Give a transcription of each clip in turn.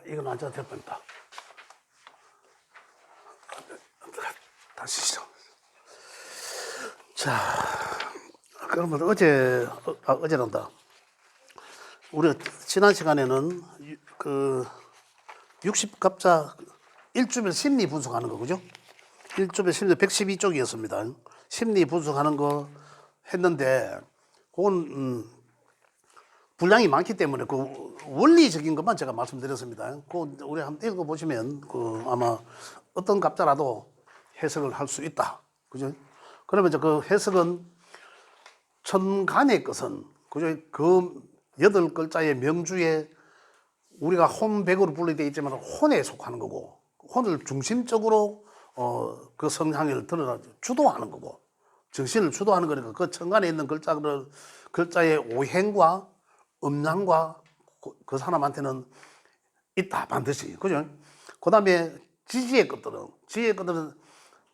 이건 안 짜도 될 뻔했다. 다시 시작. 자, 그러면 어제란다. 우리가 지난 시간에는 그 60갑자 1주별 심리 분석하는 거, 그죠? 1주별 심리 112쪽이었습니다. 심리 분석하는 거 했는데, 그건, 분량이 많기 때문에 그 원리적인 것만 제가 말씀드렸습니다. 그 우리 한번 읽어보시면 그 아마 어떤 갑자라도 해석을 할 수 있다. 그죠? 그러면 이제 그 해석은 천간의 것은, 그죠? 그 8글자의 명주에 우리가 혼백으로 분리되어 있지만 혼에 속하는 거고, 혼을 중심적으로 그 성향을 드러나 주도하는 거고, 정신을 주도하는 거니까 그 천간에 있는 글자의 오행과 음양과 그 사람한테는 있다, 반드시. 그죠? 그 다음에 지지의 것들은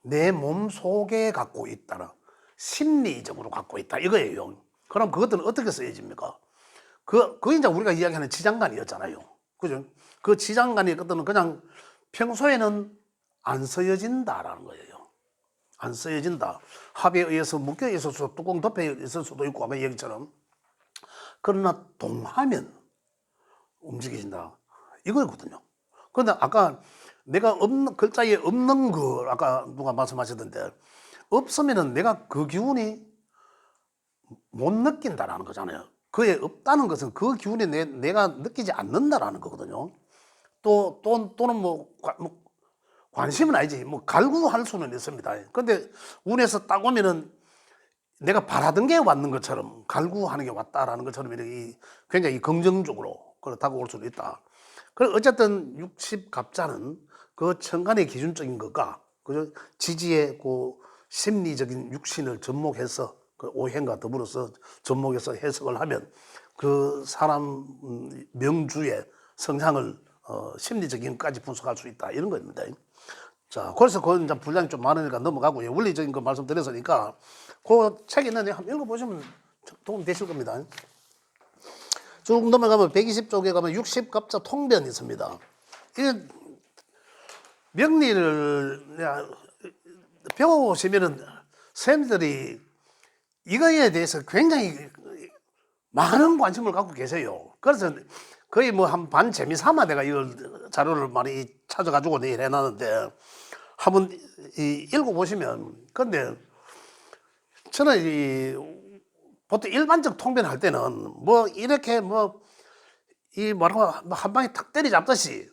내 몸 속에 갖고 있다. 심리적으로 갖고 있다. 이거예요. 그럼 그것들은 어떻게 쓰여집니까? 그 이제 우리가 이야기하는 지장간이었잖아요. 그죠? 그 지장간의 것들은 그냥 평소에는 안 쓰여진다라는 거예요. 안 쓰여진다. 합에 의해서 묶여 있어서 뚜껑 덮여 있을 수도 있고, 아까 얘기처럼. 그러나 동하면 움직여진다. 이거거든요. 그런데 아까 내가 글자에 없는 거, 아까 누가 말씀하셨던데, 없으면은 내가 그 기운이 못 느낀다라는 거잖아요. 그에 없다는 것은 그 기운이 내가 느끼지 않는다라는 거거든요. 또는 관심은 아니지. 갈구할 수는 있습니다. 근데 운에서 딱 오면은 내가 바라던 게 왔는 것처럼, 갈구하는 게 왔다라는 것처럼 이렇게 굉장히 긍정적으로 그렇다고 볼 수도 있다. 그래서 어쨌든 60갑자는 그 천간의 기준적인 것과 그 지지의 그 심리적인 육신을 접목해서 그 오행과 더불어서 접목해서 해석을 하면 그 사람 명주의 성향을 심리적인 것까지 분석할 수 있다, 이런 겁니다. 자, 그래서 그건 이제 분량이 좀 많으니까 넘어가고, 원리적인 거 말씀드렸으니까 그 책 있는데 한번 읽어보시면 도움 되실 겁니다. 쭉 넘어가면 120쪽에 가면 60갑자 통변이 있습니다. 이 명리를 배워오시면은 선생님들이 이거에 대해서 굉장히 많은 관심을 갖고 계세요. 그래서 거의 한 반 재미 삼아 내가 이걸 자료를 많이 찾아가지고 내일 해놨는데 한번 읽어보시면, 근데 저는 보통 일반적 통변할 때는 이렇게 이 뭐라고 한 방에 탁 때리잡듯이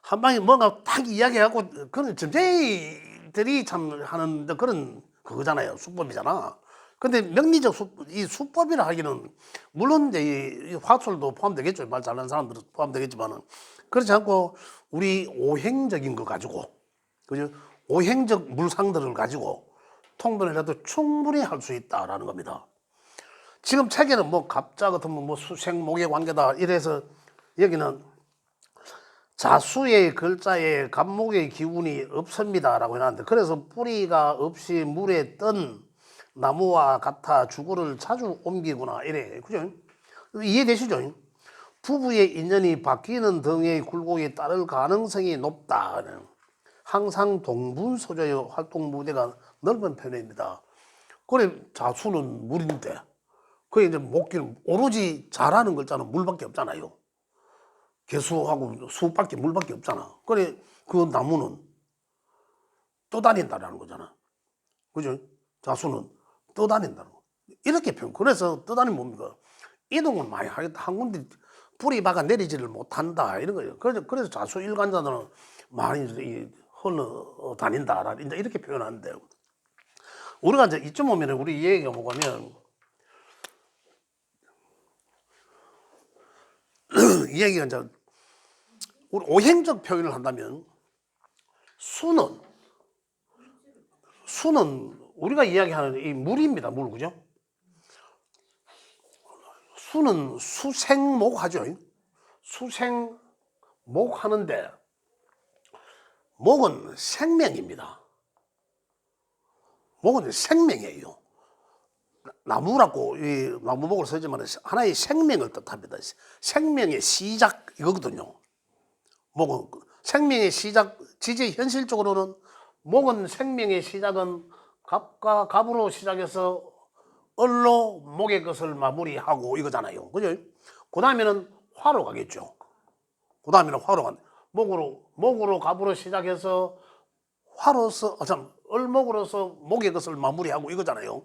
한 방에 뭔가 탁 이야기하고, 그런 점쟁이들이 참 하는 그런 그거잖아요. 수법이잖아. 근데 명리적 이 수법이라 하기는 물론 이제 이 화술도 포함되겠죠. 말 잘하는 사람들은 포함되겠지만은, 그렇지 않고 우리 오행적인 거 가지고, 그죠? 오행적 물상들을 가지고 통변을 해도 충분히 할 수 있다라는 겁니다. 지금 책에는 갑자 같으면 수생목의 관계다 이래서 여기는 자수의 글자에 갑목의 기운이 없습니다라고 해놨는데, 그래서 뿌리가 없이 물에 뜬 나무와 같아 주거를 자주 옮기구나, 이래. 그죠? 이해되시죠? 부부의 인연이 바뀌는 등의 굴곡이 따를 가능성이 높다. 항상 동분서주의 활동 무대가 넓은 편입니다. 그래, 자수는 물인데, 그게 이제 목기는 오로지 잘하는 글자는 물밖에 없잖아요. 개수하고 수밖에 물밖에 없잖아. 그래, 그 나무는 떠다닌다라는 거잖아. 그죠? 자수는 떠다닌다는 거. 이렇게 표현. 그래서 떠다니면 뭡니까? 이동을 많이 하겠다. 한 군데 뿌리 박아 내리지를 못한다, 이런 거예요. 그래서 자수 일관자들은 많이 흘러 다닌다, 이렇게 표현하는데, 우리가 이제 이쯤 오면 우리 얘기가 뭐냐면, 이 얘기가 이제 우리 오행적 표현을 한다면, 수는 우리가 이야기하는 이 물입니다. 물, 그죠? 수는 수생목 하죠. 수생목 하는데, 목은 생명입니다. 목은 생명이에요. 나무라고 이 나무목을 쓰지만 하나의 생명을 뜻합니다. 생명의 시작 이거거든요. 목은 생명의 시작, 지지 현실적으로는 목은 생명의 시작은 갑과 갑으로 시작해서 을로 목의 것을 마무리하고 이거잖아요. 그죠? 그 다음에는 화로 가겠죠. 그 다음에는 화로 가. 목으로 갑으로 시작해서 화로서, 을목으로서 목의 것을 마무리하고 이거잖아요.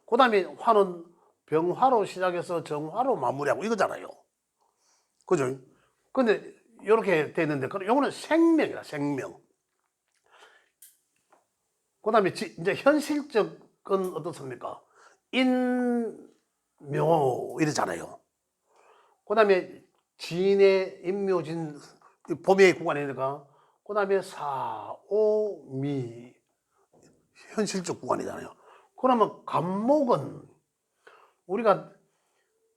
그 다음에 화는 병화로 시작해서 정화로 마무리하고 이거잖아요. 그죠? 근데 이렇게 되는데, 요거는 생명이다, 생명. 그 다음에 이제 현실적은 어떻습니까? 인묘 이러잖아요. 그 다음에 진의 인묘진, 봄의 구간이니까, 그 다음에 사오미, 현실적 구간이잖아요. 그러면 간목은 우리가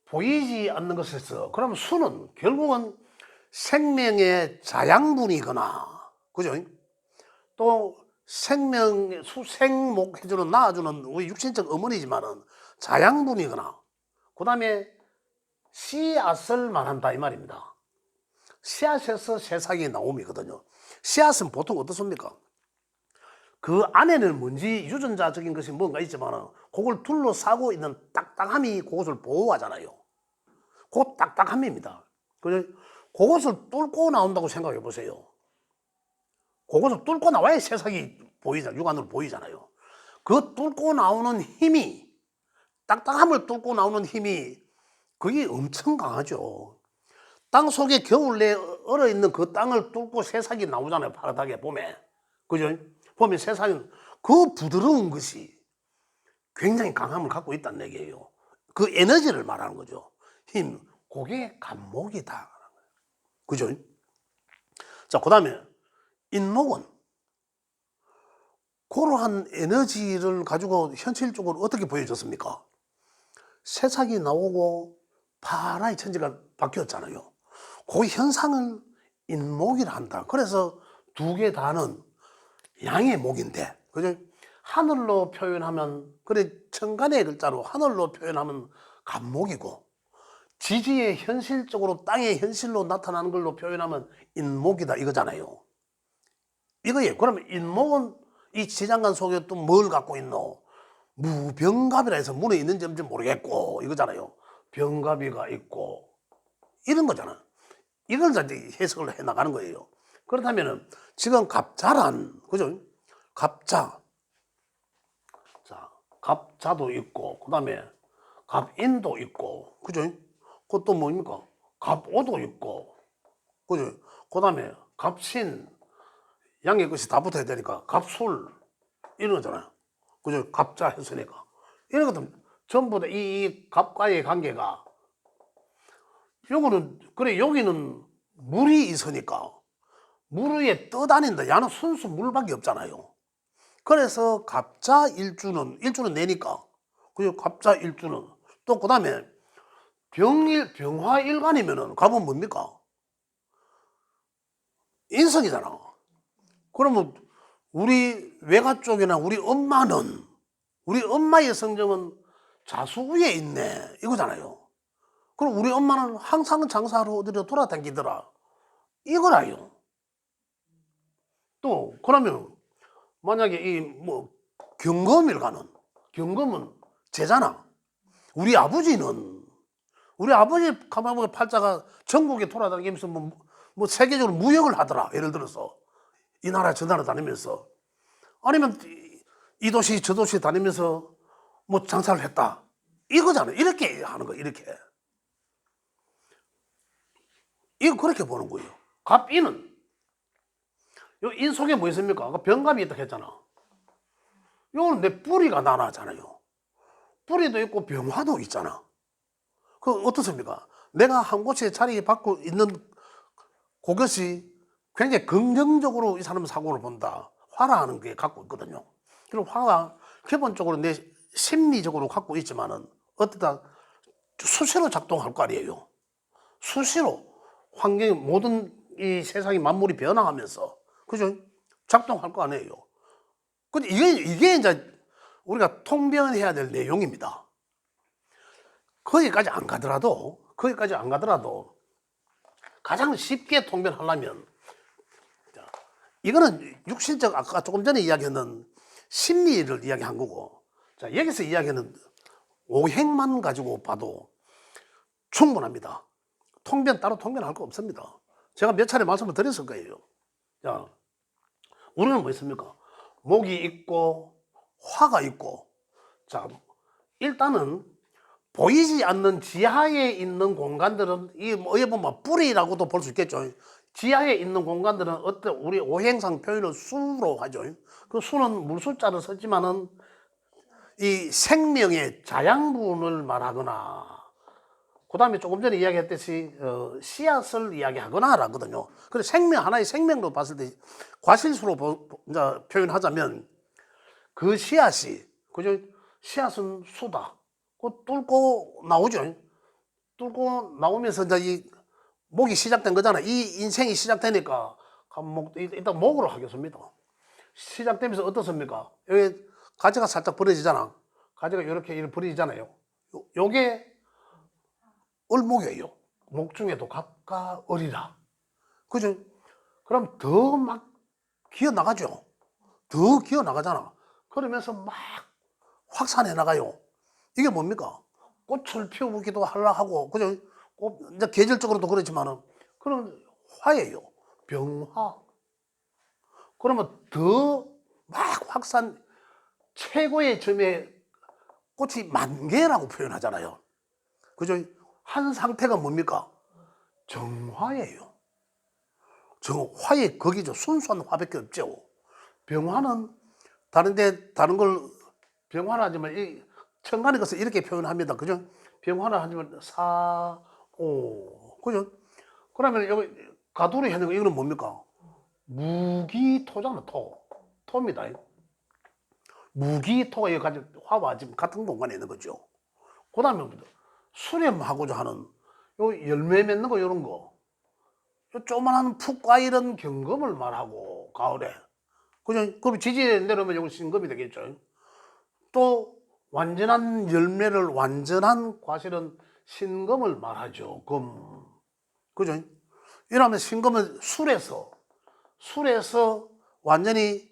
보이지 않는 것에서, 그러면 수는 결국은 생명의 자양분이거나, 그죠? 또 생명, 수생목 해주는, 낳아주는 우리 육신적 어머니지만은 자양분이거나, 그 다음에 씨앗을 말한다 이 말입니다. 씨앗에서 새싹이 나옴이거든요. 씨앗은 보통 어떻습니까? 그 안에는 뭔지 유전자적인 것이 뭔가 있지만 그걸 둘러싸고 있는 딱딱함이 그것을 보호하잖아요. 그 딱딱함입니다. 그것을 뚫고 나온다고 생각해 보세요. 그것을 뚫고 나와야 새싹이 보이잖아요. 육안으로 보이잖아요. 그 뚫고 나오는 힘이, 딱딱함을 뚫고 나오는 힘이 그게 엄청 강하죠. 땅 속에 겨울 내에 얼어있는 그 땅을 뚫고 새싹이 나오잖아요. 파랗게 봄에. 그죠? 봄에 새싹이, 그 부드러운 것이 굉장히 강함을 갖고 있다는 얘기예요. 그 에너지를 말하는 거죠. 힘. 그게 간목이다. 그죠? 자, 그 다음에 인목은 그러한 에너지를 가지고 현실적으로 어떻게 보여졌습니까? 새싹이 나오고 파랗게 천지가 바뀌었잖아요. 그 현상을 인목이라 한다. 그래서 두 개 다는 양의 목인데, 그죠? 하늘로 표현하면, 그래, 천간의 글자로 하늘로 표현하면 간목이고, 지지의 현실적으로 땅의 현실로 나타나는 걸로 표현하면 인목이다 이거잖아요. 이거예요. 그러면 인목은 이 지장간 속에 또 뭘 갖고 있노? 무병갑이라 해서 문에 있는지 없는지 모르겠고 이거잖아요. 병갑이가 있고 이런 거잖아. 이걸 이제 해석을 해 나가는 거예요. 그렇다면은 지금 갑자란, 그죠? 갑자. 자, 갑자도 있고, 그 다음에 갑인도 있고, 그죠? 그것도 뭡니까? 갑오도 있고, 그죠? 그 다음에 갑신, 양의 것이 다 붙어야 되니까 갑술, 이런 거잖아요. 그죠? 갑자 했으니까. 이런 것들 전부 다 이 갑과의 관계가, 요거는, 그래, 여기는 물이 있으니까 물 위에 떠다닌다. 야는 순수 물밖에 없잖아요. 그래서 갑자 일주는 내니까. 그죠? 갑자 일주는. 또 그 다음에 병화일간이면은 갑은 뭡니까? 인성이잖아. 그러면 우리 외가 쪽이나 우리 엄마의 성정은 자수 위에 있네. 이거잖아요. 그럼 우리 엄마는 항상 장사하러 어디로 돌아다니더라. 이거라요. 또, 그러면 만약에 이 뭐 경금일간은, 경금은 제잖아. 우리 아버지 가만 보면 팔자가 전국에 돌아다니면서 뭐 세계적으로 무역을 하더라. 예를 들어서 이 나라 저 나라 다니면서, 아니면 이 도시 저 도시 다니면서 뭐 장사를 했다. 이거잖아. 이렇게 하는 거. 이렇게 이거 그렇게 보는 거예요. 갑인은 요 인 속에 뭐 있습니까? 병갑이 있다 했잖아. 요거는 내 뿌리가 나나잖아요. 뿌리도 있고 병화도 있잖아. 그 어떻습니까? 내가 한 곳에 자리 받고 있는 그것이 굉장히 긍정적으로 이 사람은 사고를 본다. 화라는 게 갖고 있거든요. 그리고 화가 기본적으로 내 심리적으로 갖고 있지만은 어떠다 수시로 작동할 거 아니에요. 수시로 환경이 모든 이 세상이 만물이 변화하면서, 그죠? 작동할 거 아니에요. 근데 이게 이제 우리가 통변해야 될 내용입니다. 거기까지 안 가더라도 가장 쉽게 통변하려면, 자, 이거는 육신적, 아까 조금 전에 이야기했는 심리를 이야기한 거고, 자, 여기서 이야기하는 오행만 가지고 봐도 충분합니다. 따로 통변할 거 없습니다. 제가 몇 차례 말씀을 드렸을 거예요. 자, 우리는 뭐 있습니까? 목이 있고 화가 있고, 자, 일단은 보이지 않는 지하에 있는 공간들은 어떻게 보면 뿌리라고도 볼 수 있겠죠. 지하에 있는 공간들은 어떤 우리 오행상 표현을 수로 하죠. 그 수는 물수자를 썼지만은 이 생명의 자양분을 말하거나, 그 다음에 조금 전에 이야기했듯이 씨앗을 이야기하거나 라거든요. 그래서 하나의 생명으로 봤을 때 과실수로 표현하자면 그 씨앗이, 그죠? 씨앗은 수다. 그 뚫고 나오죠. 뚫고 나오면서 이제 이 목이 시작된 거잖아. 이 인생이 시작되니까 일단 목으로 하겠습니다. 시작되면서 어떻습니까? 여기 가지가 살짝 벌어지잖아. 가지가 이렇게 벌어지잖아요. 요게 을목이에요. 목 중에도 각각 을이라. 그죠? 그럼 더 막 기어 나가죠. 더 기어 나가잖아. 그러면서 막 확산해 나가요. 이게 뭡니까? 꽃을 피우기도 하려고, 그죠? 이제 계절적으로도 그렇지만은, 그럼 화예요. 병화. 그러면 더 막 확산, 최고의 점에 꽃이 만개라고 표현하잖아요. 그죠? 한 상태가 뭡니까? 정화예요. 화의 극이죠. 순수한 화밖에 없죠. 병화는 다른 걸 병화라 하지만 이 천간에 가서 이렇게 표현합니다. 그죠? 병화라 하지만 그죠? 그러면 여기 가두리 하는 거 이거는 뭡니까? 무기토잖아. 토입니다. 무기토가 여기 가지고 화와 지금 같은 공간에 있는 거죠. 그 다음에 수렴하고자 하는 요 열매 맺는 거 이런 거, 요 조그만한 푹과 이런 경금을 말하고 가을에, 그죠? 그럼 지지에 내려오면 이거 신금이 되겠죠. 또 완전한 열매를 완전한 과실은 신금을 말하죠. 금, 그죠? 이러면 신금은 술에서 완전히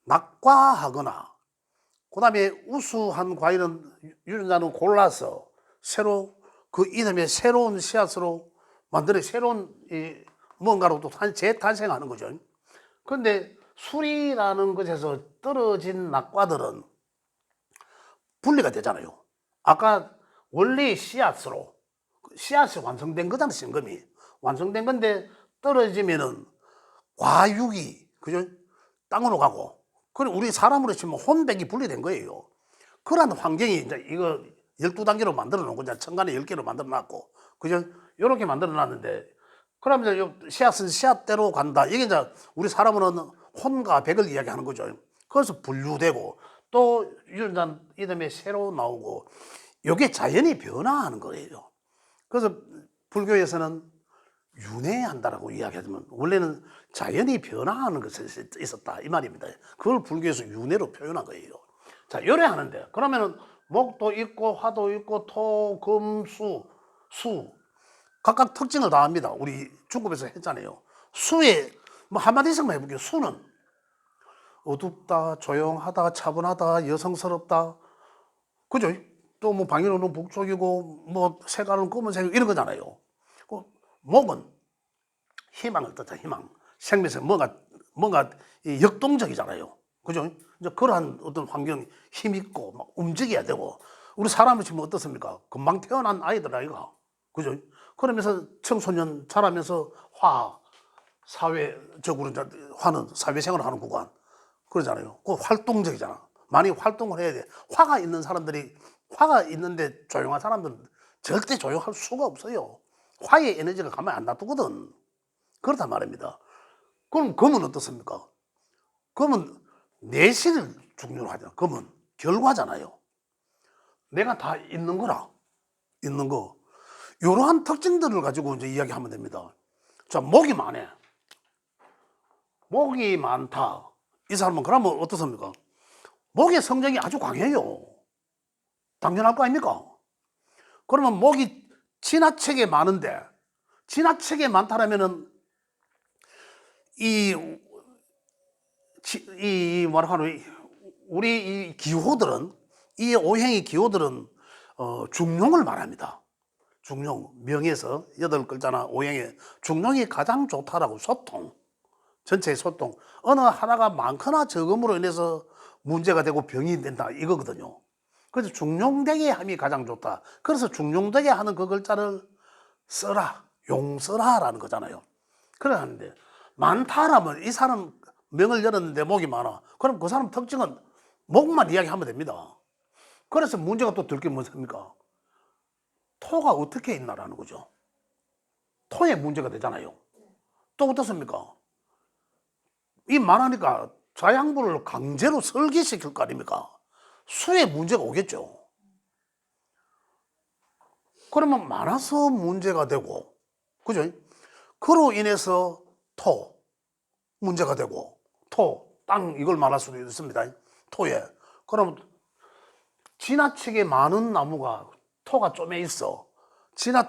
낙과하거나, 그 다음에 우수한 과일은 유전자는 골라서 새로 그 이름의 새로운 씨앗으로 만들어 새로운 뭔가로 또 재탄생하는 거죠. 그런데 술이라는 것에서 떨어진 낙과들은 분리가 되잖아요. 아까 원래 씨앗이 완성된 거잖아. 신금이 완성된 건데 떨어지면은 과육이, 그죠? 땅으로 가고, 그리고 우리 사람으로 치면 혼백이 분리된 거예요. 그런 환경이 이제 이거 12단계로 만들어 놓은 거잖아. 천간에 10개로 만들어 놨고, 그죠? 요렇게 만들어 놨는데, 그러면 씨앗은 씨앗대로 간다. 이게 이제 우리 사람으로는 혼과 백을 이야기하는 거죠. 그래서 분류되고, 또 유전자 이름에 새로 나오고, 요게 자연이 변화하는 거예요. 그래서 불교에서는 윤회한다라고 이야기하지만 원래는 자연이 변화하는 것이 있었다 이 말입니다. 그걸 불교에서 윤회로 표현한 거예요. 자, 요래하는데 그러면은 목도 있고 화도 있고 토, 금, 수 각각 특징을 다 합니다. 우리 중국에서 했잖아요. 수에 뭐 한마디씩만 해볼게요. 수는 어둡다, 조용하다, 차분하다, 여성스럽다, 그죠? 또 뭐 방위로는 북쪽이고 뭐 색깔은 검은색 이런 거잖아요. 목은 희망을 뜻하 희망. 생명에서 뭔가 역동적이잖아요. 그죠? 이제 그러한 어떤 환경, 힘있고 막 움직여야 되고, 우리 사람을 치면 어떻습니까? 금방 태어난 아이들 아이가. 그죠? 그러면서 청소년 자라면서 사회적으로 화는 사회생활을 하는 구간. 그러잖아요. 그 활동적이잖아. 많이 활동을 해야 돼. 화가 있는데 조용한 사람들은 절대 조용할 수가 없어요. 화의 에너지를 가만히 안 놔두거든. 그렇단 말입니다. 그럼 금은 어떻습니까? 금은 내실을 중요로 하잖아. 금은 결과잖아요. 내가 다 있는 거라. 있는 거. 이러한 특징들을 가지고 이제 이야기하면 됩니다. 자, 목이 많아. 목이 많다. 이 사람은 그러면 어떻습니까? 목의 성격이 아주 강해요. 당연할 거 아닙니까? 그러면 목이 지나치게 많은데, 지나치게 많다라면은 뭐라하노, 우리 이 기호들은, 이 오행의 기호들은 중용을 말합니다. 중용, 명에서 8글자나 오행에 중용이 가장 좋다라고. 소통, 전체의 소통. 어느 하나가 많거나 적음으로 인해서 문제가 되고 병이 된다, 이거거든요. 그래서 중용되게 함이 가장 좋다. 그래서 중용되게 하는 그 글자를 써라, 용서라라는 거잖아요. 그래 하는데, 많다라면 이 사람 명을 열었는데 목이 많아. 그럼 그 사람 특징은 목만 이야기하면 됩니다. 그래서 문제가 또 들 게 뭐습니까? 토가 어떻게 있나라는 거죠. 토에 문제가 되잖아요. 또 어떻습니까? 이 많으니까 자양분을 강제로 설기시킬 거 아닙니까? 수에 문제가 오겠죠. 그러면 많아서 문제가 되고, 그죠? 그로 인해서 토, 문제가 되고, 토, 땅, 이걸 말할 수도 있습니다. 토에. 그러면 지나치게 많은 나무가, 토가 좀에 있어.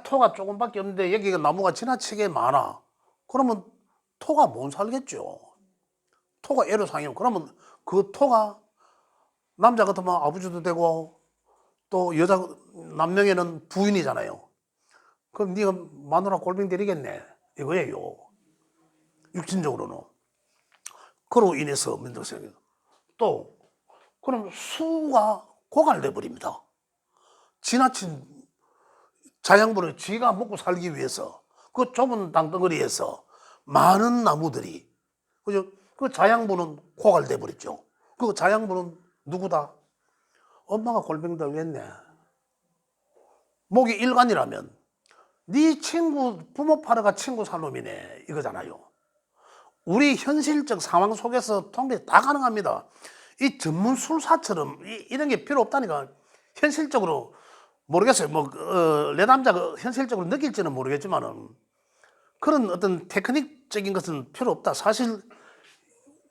토가 조금밖에 없는데 여기가 나무가 지나치게 많아. 그러면 토가 못 살겠죠. 토가 애로사항이면, 그러면 그 토가 남자 같으면 아버지도 되고, 또 여자, 남명에는 부인이잖아요. 그럼 네가 마누라 골병 들이겠네, 이거예요. 육신적으로는. 그로 인해서 문제가 생겨요. 또 그럼 수가 고갈돼 버립니다. 지나친 자양분을 쥐가 먹고 살기 위해서 그 좁은 땅덩어리에서 많은 나무들이, 그죠? 그 자양분은 고갈돼 버렸죠. 그 자양분은 누구다? 엄마가 골병 들겠네. 목이 일간이라면 네 친구, 부모 파르가 친구 살 놈이네, 이거잖아요. 우리 현실적 상황 속에서 통계 다 가능합니다. 이 전문술사처럼 이런 게 필요 없다니까. 현실적으로 모르겠어요. 내 남자가 현실적으로 느낄지는 모르겠지만은 그런 어떤 테크닉적인 것은 필요 없다. 사실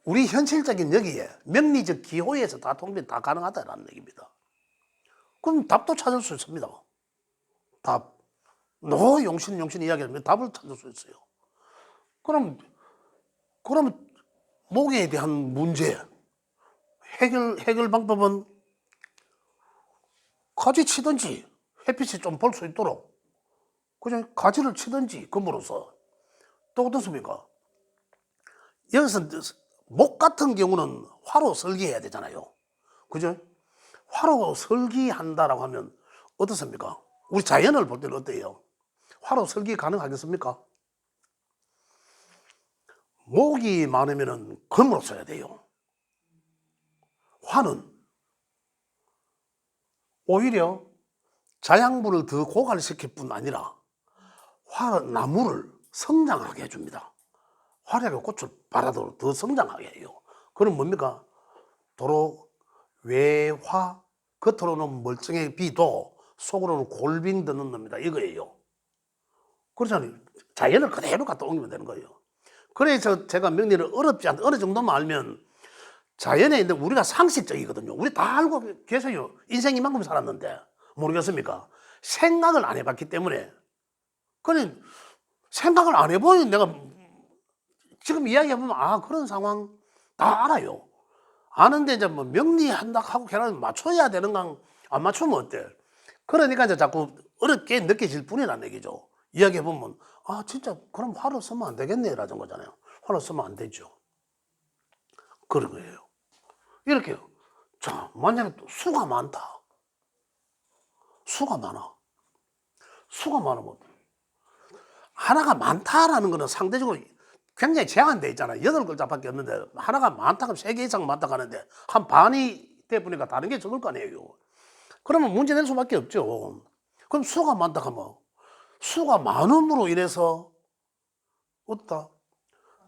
우리 현실적인 여기에 명리적 기호에서 다 통계 다 가능하다라는 얘기입니다. 그럼 답도 찾을 수 있습니다. 답. 용신 이야기하면 답을 찾을 수 있어요. 그러면 목에 대한 문제, 해결 방법은 가지 치든지, 햇빛이 좀 볼 수 있도록 그냥 가지를 치든지, 금으로서. 또 어떻습니까? 여기서 목 같은 경우는 화로 설기해야 되잖아요. 그죠? 화로 설기한다라고 하면 어떻습니까? 우리 자연을 볼 때는 어때요? 화로 설기 가능하겠습니까? 목이 많으면 금으로 써야 돼요. 화는 오히려 자양분을 더 고갈시킬 뿐 아니라 나무를 성장하게 해줍니다. 화려하게 꽃을 발아도록 더 성장하게 해요. 그럼 뭡니까? 도로 외화, 겉으로는 멀쩡해 비도 속으로는 골빙 드는 놈이다, 이거예요. 그렇잖아요. 자연을 그대로 갖다 옮기면 되는 거예요. 그래서 제가 명리를 어렵지 않다, 어느 정도만 알면 자연에 있는 우리가 상식적이거든요. 우리 다 알고 계세요. 인생 이만큼 살았는데 모르겠습니까? 생각을 안 해봤기 때문에. 그냥 생각을 안 해보니 내가 지금 이야기해보면 그런 상황 다 알아요. 아는데 이제 뭐 명리한다 하고 걔는 맞춰야 되는 건 안 맞추면 어때? 그러니까 이제 자꾸 어렵게 느껴질 뿐이라는 얘기죠. 이야기해보면 진짜 그럼 화로 쓰면 안 되겠네 라는 거잖아요. 화로 쓰면 안 되죠. 그런 거예요. 이렇게요. 자, 만약에 또 수가 많다. 수가 많아. 수가 많으면 하나가 많다라는 거는 상대적으로 굉장히 제한돼 있잖아요. 8글자밖에 없는데 하나가 많다 그러면 3개 이상 많다 하는데 한 반이 돼보니까 다른 게 적을 거 아니에요. 그러면 문제 낼 수밖에 없죠. 그럼 수가 많다 하면 수가 많음으로 인해서 어떠다?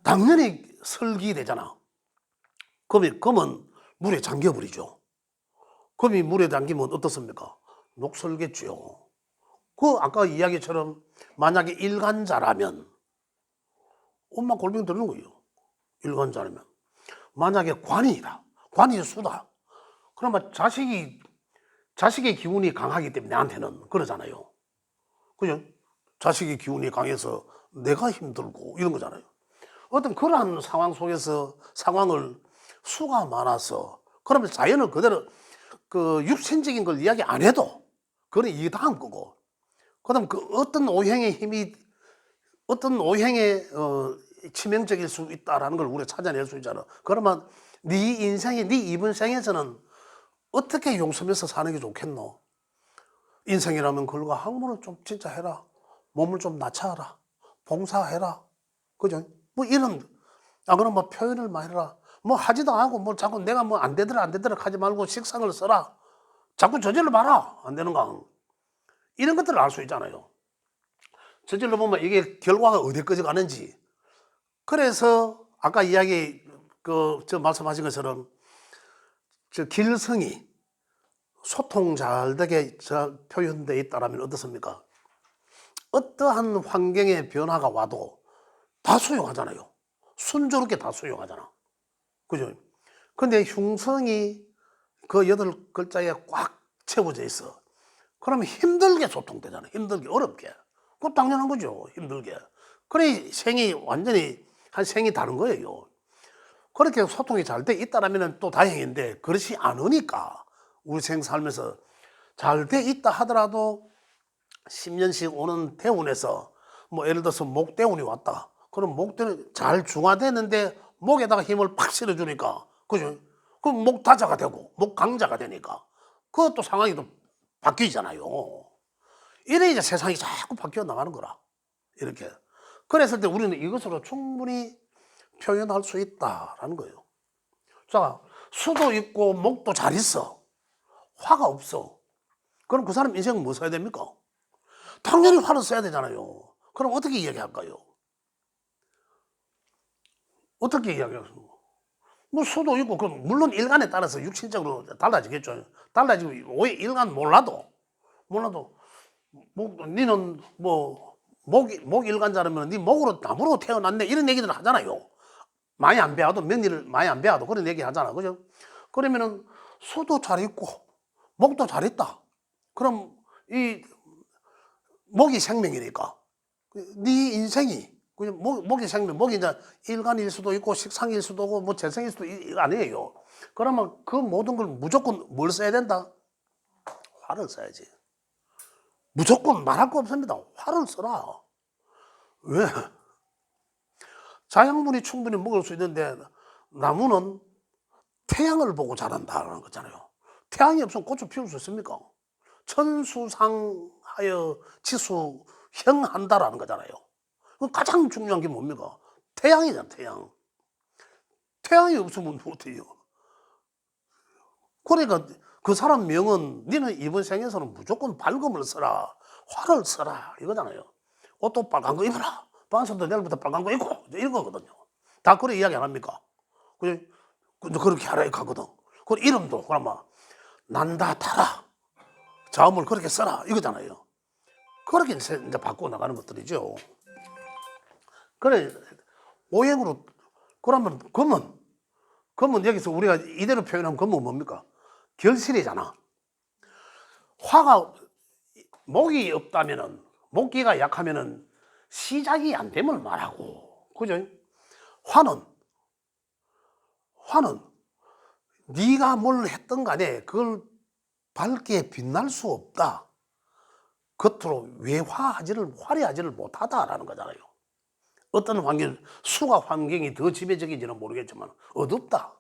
당연히 설기되잖아. 그러면 물에 잠겨버리죠. 금이 물에 잠기면 어떻습니까? 녹슬겠죠. 아까 이야기처럼 만약에 일간자라면 엄마 골병 들는 거예요. 일간자라면. 만약에 관이다. 관이 수다. 그러면 자식의 기운이 강하기 때문에 나한테는 그러잖아요. 그죠? 자식의 기운이 강해서 내가 힘들고 이런 거잖아요. 어떤 그러한 상황 속에서 상황을 수가 많아서 그러면 자연을 그대로 그 육신적인 걸 이야기 안 해도 그건 이게 다음 거고 그다음 그 어떤 오행의 힘이 어떤 오행에 치명적일 수 있다라는 걸 우리가 찾아낼 수 있잖아. 그러면 네 인생에 네 이번 생에서는 어떻게 용서면서 사는 게 좋겠노? 인생이라면 그걸과 학문을 좀 진짜 해라. 몸을 좀 낮춰라. 봉사해라. 그죠? 뭐 이런 그럼 뭐 표현을 많이 해라. 뭐 하지도 않고 뭐 자꾸 내가 뭐 안 되더라 안 되더라 하지 말고 식상을 써라. 자꾸 저질러 봐라. 안 되는가? 이런 것들을 알 수 있잖아요. 저질러 보면 이게 결과가 어디까지 가는지. 그래서 아까 이야기 저 말씀하신 것처럼 저 길성이 소통 잘 되게 표현되어 있다면 어떻습니까? 어떠한 환경의 변화가 와도 다 수용하잖아요. 순조롭게 다 수용하잖아. 그죠? 근데 흉성이 그 8글자에 꽉 채워져 있어. 그러면 힘들게 소통되잖아. 힘들게, 어렵게. 그거 당연한 거죠. 힘들게. 그래, 생이 완전히, 한 생이 다른 거예요. 그렇게 소통이 잘 돼 있다라면 또 다행인데, 그렇지 않으니까, 우리 생 살면서 잘 돼 있다 하더라도 10년씩 오는 대운에서, 뭐 예를 들어서 목대운이 왔다. 그럼 목대운이 잘 중화되는데, 목에다가 힘을 팍 실어주니까, 그죠? 그럼 목 다자가 되고, 목 강자가 되니까, 그것도 상황이 또 바뀌잖아요. 이래 이제 세상이 자꾸 바뀌어 나가는 거라. 이렇게. 그랬을 때 우리는 이것으로 충분히 표현할 수 있다라는 거예요. 자, 수도 있고 목도 잘 있어. 화가 없어. 그럼 그 사람 인생은 뭐 써야 됩니까? 당연히 화를 써야 되잖아요. 그럼 어떻게 이야기할까요? 어떻게 이야기할까요? 뭐 수도 있고, 그럼 물론 일간에 따라서 육신적으로 달라지겠죠. 달라지고, 왜 일간 몰라도, 니는 뭐, 목 일간자라면 니 목으로, 나무로 태어났네. 이런 얘기들 하잖아요. 많이 안 배워도, 명리를 많이 안 배워도 그런 얘기 하잖아. 그죠? 그러면은 수도 잘 있고, 목도 잘 있다. 그럼 이 목이 생명이니까. 네 인생이, 그죠? 목이 생명, 목이 이제 일간일 수도 있고, 식상일 수도 있고, 뭐 재성일 수도 아니에요. 그러면 그 모든 걸 무조건 뭘 써야 된다? 화를 써야지. 무조건 말할 거 없습니다. 화를 써라. 왜? 자양분이 충분히 먹을 수 있는데 나무는 태양을 보고 자란다는 거잖아요. 태양이 없으면 꽃을 피울 수 있습니까? 천수상하여 지수형한다라는 거잖아요. 가장 중요한 게 뭡니까? 태양이잖아, 태양. 태양이 없으면 못해요. 그러니까 그 사람 명은 니는 이번 생에서는 무조건 밝음을 써라. 화를 써라. 이거잖아요. 옷도 빨간 거 입어라. 반선도 내일부터 빨간 거 입고. 이런 거거든요. 다 그래 이야기 안 합니까? 그렇게 하라 이렇게 하거든. 그 이름도 그러면 난다 타라. 자음을 그렇게 써라. 이거잖아요. 그렇게 이제 바꾸어 나가는 것들이죠. 그래, 오행으로, 그러면 금은 여기서 우리가 이대로 표현하면 금은 뭡니까? 결실이잖아. 화가, 목이 없다면은, 목기가 약하면은 시작이 안 되면 말하고. 그죠? 화는 네가 뭘 했던 간에 그걸 밝게 빛날 수 없다. 겉으로 화려하지를 못하다라는 거잖아요. 어떤 수가 환경이 더 지배적인지는 모르겠지만 어둡다.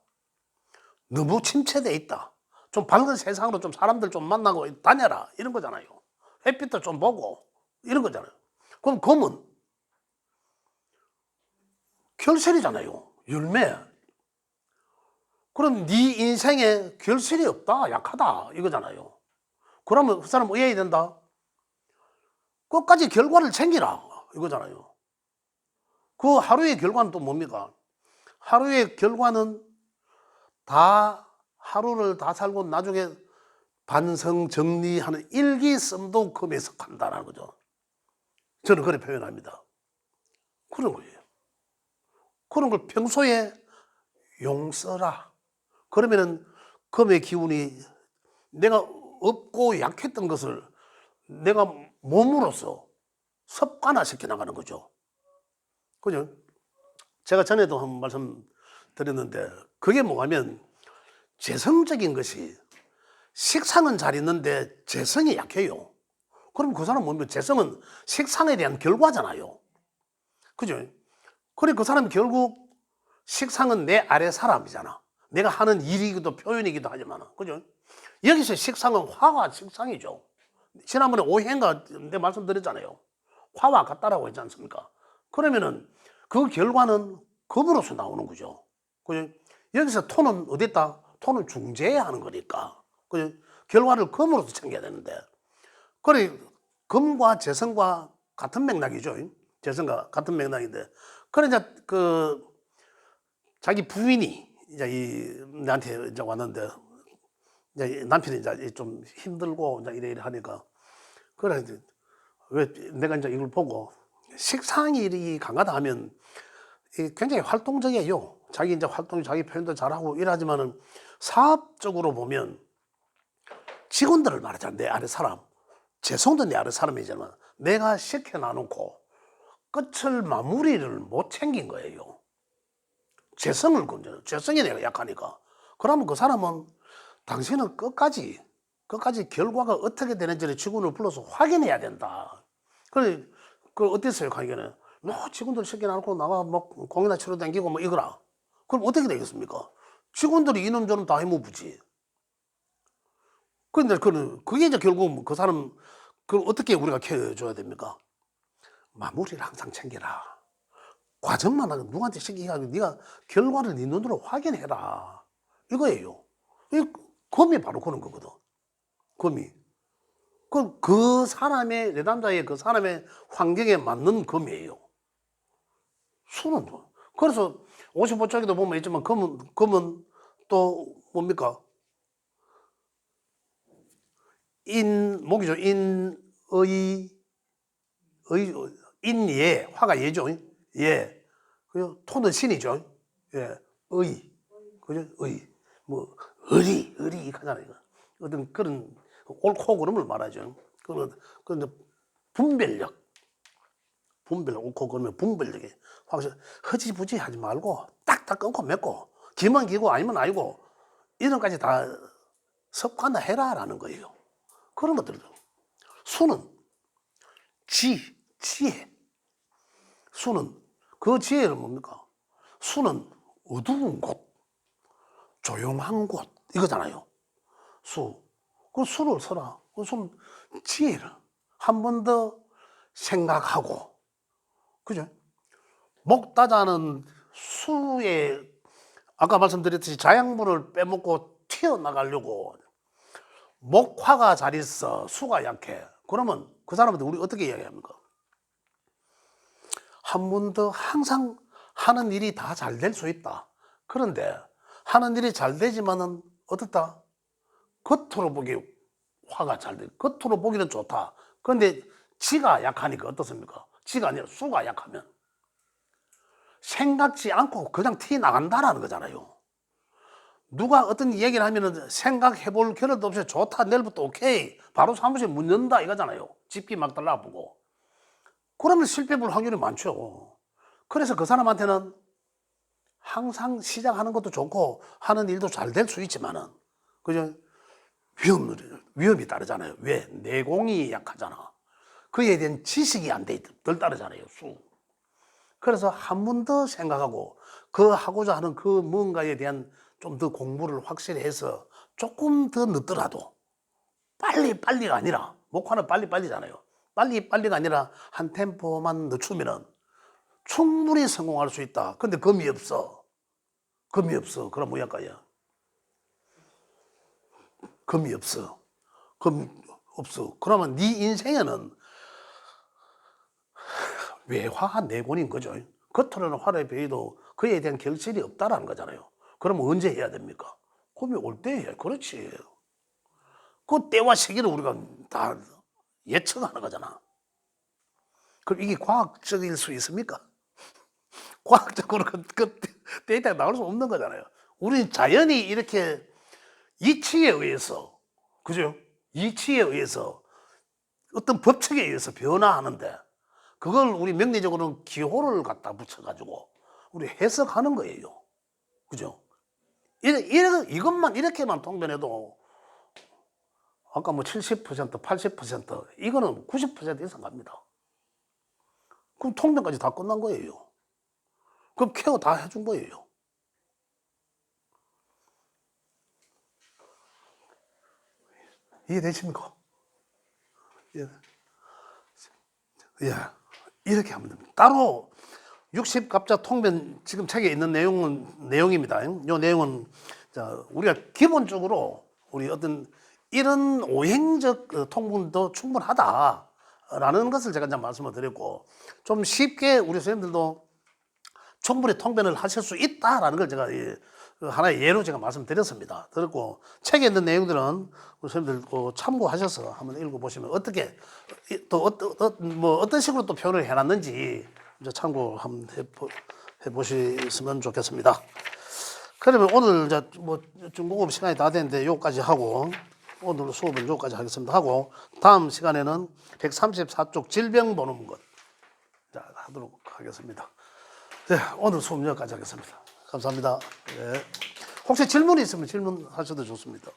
너무 침체돼 있다. 좀 밝은 세상으로 좀 사람들 좀 만나고 다녀라. 이런 거잖아요. 햇빛도 좀 보고 이런 거잖아요. 그럼 검은 결실이잖아요. 열매. 그럼 네 인생에 결실이 없다. 약하다. 이거잖아요. 그러면 그 사람 뭐 해야 된다? 끝까지 결과를 챙기라. 이거잖아요. 그 하루의 결과는 또 뭡니까? 하루의 결과는 하루를 다 살고 나중에 반성 정리하는 일기씀도 금에 속한다는 거죠. 저는 그렇게 표현합니다. 그런 거예요. 그런 걸 평소에 용서라. 그러면은 금의 기운이 내가 없고 약했던 것을 내가 몸으로써 습관화 시켜 나가는 거죠. 그죠? 제가 전에도 한 말씀 드렸는데 그게 뭐냐면 재성적인 것이 식상은 잘 있는데 재성이 약해요. 그럼 그 사람 뭐면 재성은 식상에 대한 결과잖아요. 그죠? 그래 그 사람이 결국 식상은 내 아래 사람이잖아. 내가 하는 일이기도 표현이기도 하지만 그죠? 여기서 식상은 화가 식상이죠. 지난번에 오해인가 내 말씀드렸잖아요. 화와 같다라고 했지 않습니까? 그러면은 그 결과는 급으로서 나오는 거죠. 그죠? 여기서 톤은 어딨다? 톤은 중재해야 하는 거니까. 그죠? 결과를 금으로서 챙겨야 되는데. 그래, 금과 재성과 같은 맥락이죠. 재성과 같은 맥락인데. 그래, 이제 자기 부인이 이제 나한테 이제 왔는데, 이제 남편이 이제 좀 힘들고 이제 이래 하니까. 그래, 이제 왜 내가 이제 이걸 보고 식상일이 강하다 하면 굉장히 활동적이에요. 자기 이제 활동, 자기 표현도 잘하고 이러지만은 사업적으로 보면 직원들을 말하잖아. 내 아래 사람. 재성도 내 아래 사람이지만 내가 시켜놔놓고 끝을 마무리를 못 챙긴 거예요. 재성을 건져. 재성이 내가 약하니까. 그러면 그 사람은 당신은 끝까지 결과가 어떻게 되는지를 직원을 불러서 확인해야 된다. 그래, 어땠어요, 강의는? 뭐, 직원들 시켜놓고 나가 뭐, 공이나 치러 다니고 뭐 이거라. 그럼 어떻게 되겠습니까? 직원들이 이놈저놈 다 해먹지. 근데 그게 이제 결국 그 사람, 그걸 어떻게 우리가 키워줘야 됩니까? 마무리를 항상 챙겨라. 과정만 하고 누구한테 시키게 하고 네가 결과를 네 눈으로 확인해라. 이거예요. 이 검이 바로 그런 거거든. 검이. 그 사람의, 내 남자의 그 사람의 환경에 맞는 검이에요. 수는. 그래서 55쪽에도 보면 있지만 검은 또 뭡니까? 목이죠. 인예, 화가 예죠. 예. 그죠? 토는 신이죠. 예. 의. 그죠? 의. 뭐, 의리, 하잖아요. 어떤 그런 옳고 그름을 말하죠. 그런데 분별력, 옳고 그러면 분별력이 확실히 허지부지 하지 말고 딱딱 끊고 맺고 기면 기고 아니면 아니고 이런 까지 다 습관화해라라는 거예요. 그런 것들도. 수는 지혜. 수는 그 지혜는 뭡니까? 수는 어두운 곳, 조용한 곳 이거잖아요. 그 수를 써라. 그 수는 지혜를 한 번 더 생각하고, 그죠? 목다자는 수에 아까 말씀드렸듯이 자양분을 빼먹고 튀어나가려고 목화가 잘 있어, 수가 약해. 그러면 그 사람한테 우리 어떻게 이야기합니까? 한 번 더 항상 하는 일이 다 잘 될 수 있다. 그런데 하는 일이 잘 되지만은 어떻다? 겉으로 보기 화가 잘 돼. 겉으로 보기는 좋다. 그런데 지가 약하니까 어떻습니까? 지가 아니라 수가 약하면 생각지 않고 그냥 티 나간다라는 거잖아요. 누가 어떤 얘기를 하면은 생각해 볼 겨를도 없이 좋다, 내일부터 오케이, 바로 사무실 문 연다 이거잖아요. 집기 막 달라보고. 그러면 실패 볼 확률이 많죠. 그래서 그 사람한테는 항상 시작하는 것도 좋고 하는 일도 잘 될 수 있지만은, 그죠? 위험이 따르잖아요. 왜? 내공이 약하잖아. 그에 대한 지식이 덜 따르잖아요. 그래서 한 번 더 생각하고 그 하고자 하는 그 뭔가에 대한 좀 더 공부를 확실히 해서 조금 더 늦더라도 빨리가 아니라, 목화는 빨리잖아요. 빨리가 아니라 한 템포만 늦추면은 충분히 성공할 수 있다. 근데 금이 없어. 그럼 뭐야 까야? 금이 없어. 금 없어. 그러면 네 인생에는 외화 내곤인 거죠. 겉으로는 화를 베이도 그에 대한 결실이 없다라는 거잖아요. 그러면 언제 해야 됩니까? 금이 올 때 해야. 그렇지. 그 때와 시기를 우리가 다 예측하는 거잖아. 그럼 이게 과학적일 수 있습니까? 과학적으로 그 데이터가 나올 수 없는 거잖아요. 우리는 자연이 이렇게 이치에 의해서, 그죠? 이치에 의해서 어떤 법칙에 의해서 변화하는데 그걸 우리 명리적으로는 기호를 갖다 붙여가지고 우리 해석하는 거예요. 그죠? 이것만 이렇게만 통변해도 아까 뭐 70%, 80% 이거는 90% 이상 갑니다. 그럼 통변까지 다 끝난 거예요. 그럼 케어 다 해준 거예요. 이해되십니까? 예. 예. 이렇게 하면 됩니다. 따로 60갑자 통변 지금 책에 있는 내용입니다. 이 내용은 자, 우리가 기본적으로 우리 어떤 이런 오행적 통분도 충분하다라는 것을 제가 이제 말씀을 드렸고 좀 쉽게 우리 선생님들도 충분히 통변을 하실 수 있다라는 걸 제가 하나의 예로 제가 말씀드렸습니다. 그리고 책에 있는 내용들은 우리 선생님들 참고하셔서 한번 읽어보시면 어떻게 또 어떤 식으로 또 표현을 해놨는지 이제 참고 한번 해보시면 좋겠습니다. 그러면 오늘 이제 뭐 중국어 시간이 다 됐는데 요까지 하고 오늘 수업은 요까지 하겠습니다. 하고 다음 시간에는 134쪽 질병 보는 것 하도록 하겠습니다. 네, 오늘 수업 여기까지 하겠습니다. 감사합니다. 네. 혹시 질문이 있으면 질문하셔도 좋습니다.